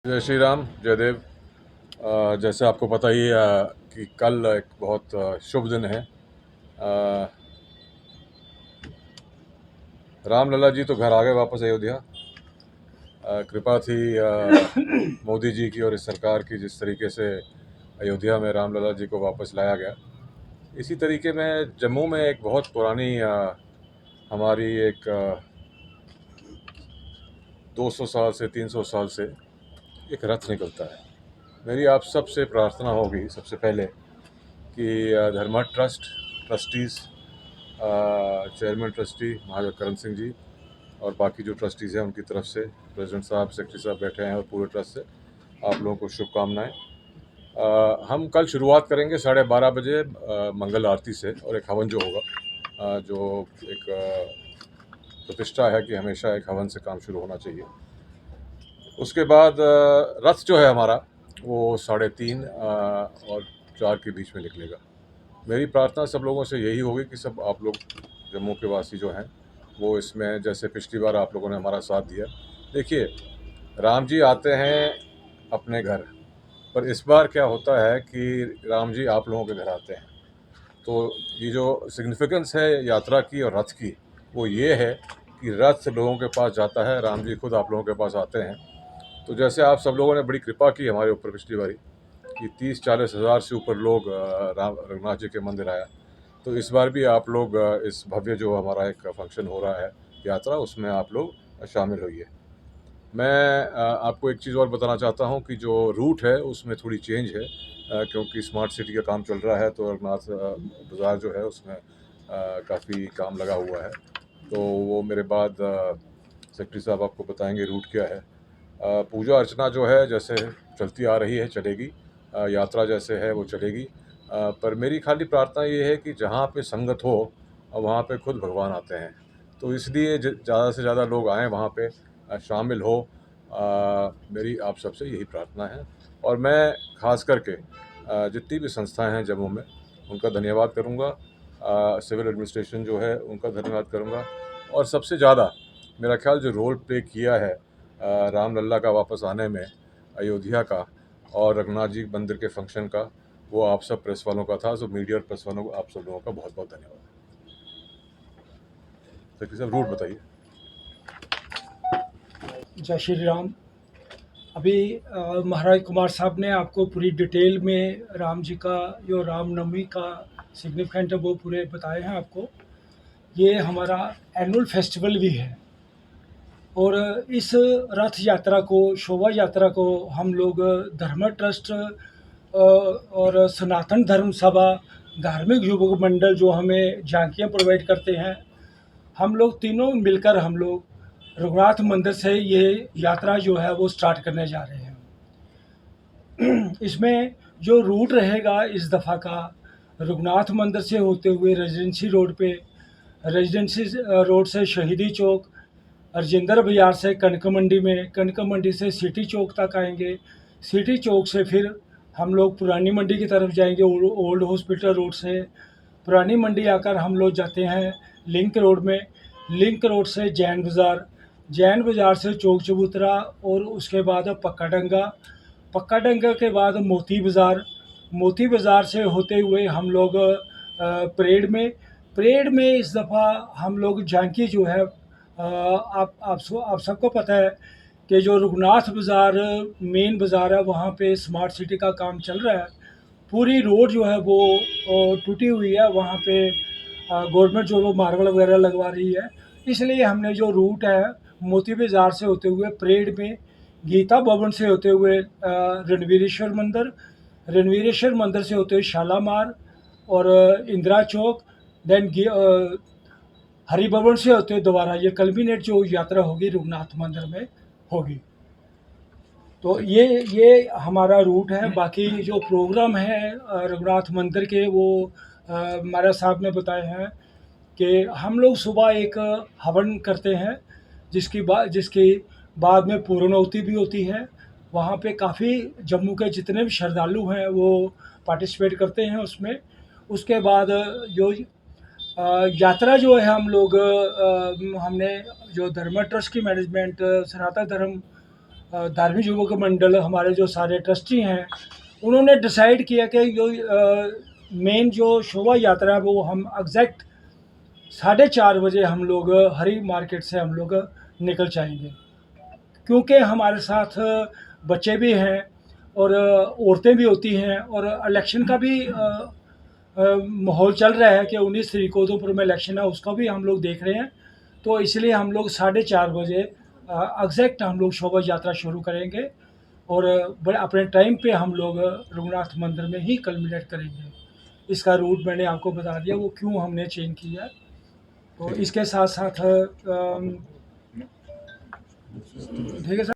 जय श्री राम, जयदेव। जैसे आपको पता ही है कि कल एक बहुत शुभ दिन है। रामलला जी तो घर आ गए वापस अयोध्या। कृपा थी मोदी जी की और इस सरकार की, जिस तरीके से अयोध्या में रामलला जी को वापस लाया गया। इसी तरीके में जम्मू में एक बहुत पुरानी हमारी एक 200 साल से 300 साल से एक रथ निकलता है। मेरी आप सबसे प्रार्थना होगी सबसे पहले कि धर्मठ trustees, chairman trustee Mahadev Karan Singh ji और बाकी जो ट्रस्टीज़ हैं उनकी तरफ से, प्रेसिडेंट साहब, सेक्रेटरी साहब बैठे हैं और पूरे ट्रस्ट से आप लोगों को शुभकामनाएं। हम कल शुरुआत करेंगे 12:30 बजे मंगल आरती से, और एक हवन जो होगा, जो एक प्रतिष्ठा है कि हमेशा एक हवन से काम शुरू होना चाहिए। उसके बाद रथ जो है हमारा वो 3:30 और 4 के बीच में निकलेगा। मेरी प्रार्थना सब लोगों से यही होगी कि सब आप लोग जम्मू के वासी जो हैं वो इसमें, जैसे पिछली बार आप लोगों ने हमारा साथ दिया। देखिए, राम जी आते हैं अपने घर, पर इस बार क्या होता है कि राम जी आप लोगों के घर आते हैं। तो ये जो सिग्निफिकेंस है यात्रा की और रथ की, वो ये है कि रथ लोगों के पास जाता है, राम जी खुद आप लोगों के पास आते हैं। तो जैसे आप सब लोगों ने बड़ी कृपा की हमारे ऊपर पिछली बारी कि 30-40 हज़ार से ऊपर लोग राम रघुनाथ जी के मंदिर आया, तो इस बार भी आप लोग इस भव्य जो हमारा एक फंक्शन हो रहा है यात्रा, उसमें आप लोग शामिल होइए। मैं आपको एक चीज़ और बताना चाहता हूँ कि जो रूट है उसमें थोड़ी चेंज है, क्योंकि स्मार्ट सिटी का काम चल रहा है, तो रघुनाथ बाज़ार जो है उसमें काफ़ी काम लगा हुआ है। तो वो मेरे बाद सेक्रेटरी साहब आपको बताएंगे रूट क्या है। पूजा अर्चना जो है जैसे चलती आ रही है चलेगी, यात्रा जैसे है वो चलेगी। पर मेरी खाली प्रार्थना ये है कि जहाँ पे संगत हो वहाँ पे खुद भगवान आते हैं, तो इसलिए ज़्यादा से ज़्यादा लोग आएँ वहाँ पे, शामिल हो। मेरी आप सबसे यही प्रार्थना है। और मैं ख़ास करके जितनी भी संस्थाएं हैं जम्मू में उनका धन्यवाद करूँगा, सिविल एडमिनिस्ट्रेशन जो है उनका धन्यवाद करूँगा, और सबसे ज़्यादा मेरा ख्याल जो रोल प्ले किया है रामलला का वापस आने में अयोध्या का और रघुनाथ जी मंदिर के फंक्शन का, वो आप सब प्रेस वालों का था। तो मीडिया और प्रेस वालों को आप सब लोगों का बहुत बहुत धन्यवाद। सेक्रेटरी साहब, रूट बताइए। जय श्री राम। अभी महाराज कुमार साहब ने आपको पूरी डिटेल में राम जी का जो रामनवमी का सिग्निफिकेंट है वो पूरे बताए हैं आपको। ये हमारा एनुअल फेस्टिवल भी है, और इस रथ यात्रा को, शोभा यात्रा को हम लोग धर्म ट्रस्ट और सनातन धर्म सभा, धार्मिक युवक मंडल जो हमें झांकियाँ प्रोवाइड करते हैं, हम लोग तीनों मिलकर हम लोग रघुनाथ मंदिर से ये यात्रा जो है वो स्टार्ट करने जा रहे हैं। इसमें जो रूट रहेगा इस दफ़ा का, रघुनाथ मंदिर से होते हुए रेजिडेंसी रोड पे, रेजिडेंसी रोड से शहीदी चौक, राजेंद्र बाज़ार से कनक मंडी में, कनक मंडी से सिटी चौक तक आएंगे। सिटी चौक से फिर हम लोग पुरानी मंडी की तरफ जाएंगे, ओल्ड हॉस्पिटल रोड से। पुरानी मंडी आकर हम लोग जाते हैं लिंक रोड में। लिंक रोड से जैन बाज़ार, जैन बाज़ार से चौक चबूतरा, और उसके बाद पक्का डंगा, पक्का डंगा के बाद मोती बाज़ार, मोती बाज़ार से होते हुए हम लोग परेड में। परेड में इस दफ़ा हम लोग झांकी जो है, आप सबको पता है कि जो रघुनाथ बाज़ार मेन बाज़ार है वहाँ पे स्मार्ट सिटी का काम चल रहा है। पूरी रोड जो है वो टूटी हुई है, वहाँ पे गवर्नमेंट जो वो मार्बल वगैरह लगवा रही है। इसलिए हमने जो रूट है मोती बाज़ार से होते हुए परेड में, गीता भवन से होते हुए रणवीरेश्वर मंदिर, रणवीरेश्वर मंदिर से होते हुए शालामार और इंदिरा चौक, देन हरि भवन से होते हुए दोबारा ये कल्मिनेट जो यात्रा होगी रघुनाथ मंदिर में होगी। तो ये हमारा रूट है। बाकी जो प्रोग्राम है रघुनाथ मंदिर के, वो महाराज साहब ने बताए हैं कि हम लोग सुबह एक हवन करते हैं, जिसकी बाद में पूर्णाहुति भी होती है। वहाँ पे काफ़ी जम्मू के जितने भी श्रद्धालु हैं वो पार्टिसिपेट करते हैं उसमें। उसके बाद जो यात्रा जो है हमने जो धर्म ट्रस्ट की मैनेजमेंट, सनातन धर्म धार्मिक युवक मंडल हमारे जो सारे ट्रस्टी हैं, उन्होंने डिसाइड किया कि जो मेन जो शोभा यात्रा है वो हम एग्जैक्ट 4:30 बजे हम लोग हरी मार्केट से हम लोग निकल जाएंगे, क्योंकि हमारे साथ बच्चे भी हैं और औरतें भी होती हैं और इलेक्शन का भी माहौल चल रहा है कि 19 तारीख को उधमपुर में इलेक्शन है, उसका भी हम लोग देख रहे हैं। तो इसलिए हम लोग 4:30 बजे एग्जैक्ट हम लोग शोभा यात्रा शुरू करेंगे और बड़े अपने टाइम पे हम लोग रघुनाथ मंदिर में ही कल्मिनेट करेंगे। इसका रूट मैंने आपको बता दिया वो क्यों हमने चेंज किया। तो ठीक इसके साथ साथ ठीक है सर।